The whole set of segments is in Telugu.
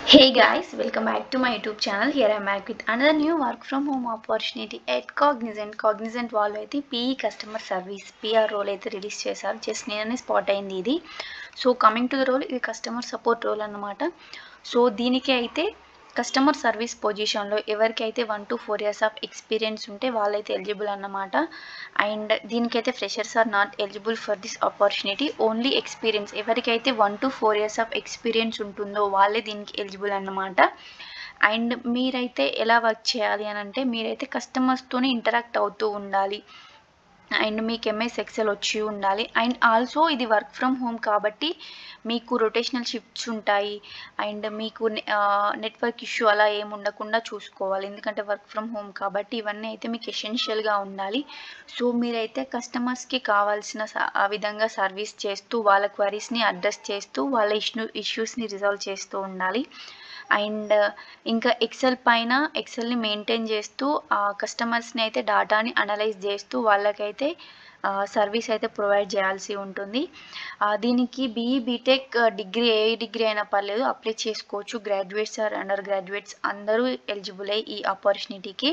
Hey guys, welcome back to my YouTube channel. Here I am back with another new work from home opportunity at Cognizant. Cognizant వాళ్ళు అయితే PE customer service PR role అయితే రిలీజ్ చేశారు. జస్ట్ నేనే స్పాట్ అయింది ఇది. So coming to the role, ఇది కస్టమర్ సపోర్ట్ రోల్ అన్నమాట. సో దీనికి అయితే కస్టమర్ సర్వీస్ పొజిషన్లో ఎవరికైతే 1 to 4 years ఆఫ్ ఎక్స్పీరియన్స్ ఉంటే వాళ్ళైతే ఎలిజిబుల్ అన్నమాట. అండ్ దీనికైతే freshers are not eligible for this opportunity. Only experience, ఎవరికైతే 1 to 4 years ఆఫ్ ఎక్స్పీరియన్స్ ఉంటుందో వాళ్ళే దీనికి ఎలిజిబుల్ అన్నమాట. అండ్ మీరైతే ఎలా వర్క్ చేయాలి అని అంటే, మీరైతే కస్టమర్స్తోనే ఇంటరాక్ట్ అవుతూ ఉండాలి. అండ్ మీకు ఎంఎస్ ఎక్సెల్ వచ్చి ఉండాలి. అండ్ ఆల్సో ఇది వర్క్ ఫ్రమ్ హోమ్ కాబట్టి మీకు రొటేషనల్ షిఫ్ట్స్ ఉంటాయి. అండ్ మీకు నెట్వర్క్ ఇష్యూ అలా ఏమి ఉండకుండా చూసుకోవాలి, ఎందుకంటే వర్క్ ఫ్రమ్ హోమ్ కాబట్టి ఇవన్నీ అయితే మీకు ఎసెన్షియల్గా ఉండాలి. సో మీరైతే కస్టమర్స్కి కావాల్సిన విధంగా సర్వీస్ చేస్తూ, వాళ్ళ క్వరీస్ని అడ్రస్ చేస్తూ, వాళ్ళ ఇష్యూస్ని రిజాల్వ్ చేస్తూ ఉండాలి. అండ్ ఇంకా ఎక్సెల్ని మెయింటైన్ చేస్తూ కస్టమర్స్ని అయితే డాటాని అనలైజ్ చేస్తూ వాళ్ళకైతే సర్వీస్ అయితే ప్రొవైడ్ చేయాల్సి ఉంటుంది. దీనికి బీఈ బీటెక్ డిగ్రీ, ఏ డిగ్రీ అయినా పర్లేదు, అప్లై చేసుకోవచ్చు. గ్రాడ్యుయేట్స్ ఆర్ అండర్ గ్రాడ్యుయేట్స్ అందరూ ఎలిజిబుల్ అయ్యి ఈ ఆపర్చునిటీకి.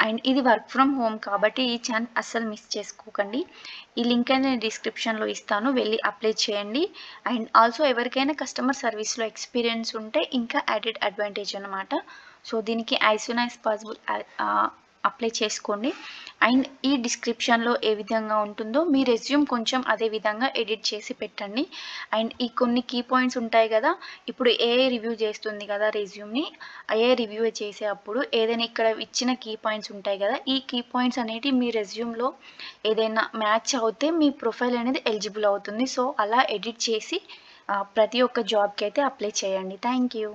అండ్ ఇది వర్క్ ఫ్రమ్ హోమ్ కాబట్టి ఈ ఛాన్స్ అస్సలు మిస్ చేసుకోకండి. ఈ లింక్ అనేది నేను డిస్క్రిప్షన్లో ఇస్తాను, వెళ్ళి అప్లై చేయండి. అండ్ ఆల్సో ఎవరికైనా కస్టమర్ సర్వీస్లో ఎక్స్పీరియన్స్ ఉంటే ఇంకా యాడెడ్ అడ్వాంటేజ్ అనమాట. సో దీనికి as soon as possible apply చేసుకోండి. అండ్ ఈ డిస్క్రిప్షన్లో ఏ విధంగా ఉంటుందో మీ రెజ్యూమ్ కొంచెం అదే విధంగా ఎడిట్ చేసి పెట్టండి. అండ్ ఈ కొన్ని కీ పాయింట్స్ ఉంటాయి కదా, ఇప్పుడు రివ్యూ చేస్తుంది కదా రెజ్యూమ్ని, రివ్యూ చేసే అప్పుడు ఏదైనా ఇక్కడ ఇచ్చిన కీ పాయింట్స్ ఉంటాయి కదా, ఈ కీ పాయింట్స్ అనేవి మీ రెజ్యూమ్లో ఏదైనా మ్యాచ్ అవుతే మీ ప్రొఫైల్ అనేది ఎలిజిబుల్ అవుతుంది. సో అలా ఎడిట్ చేసి ప్రతి ఒక్క జాబ్కి అయితే అప్లై చేయండి. Thank you.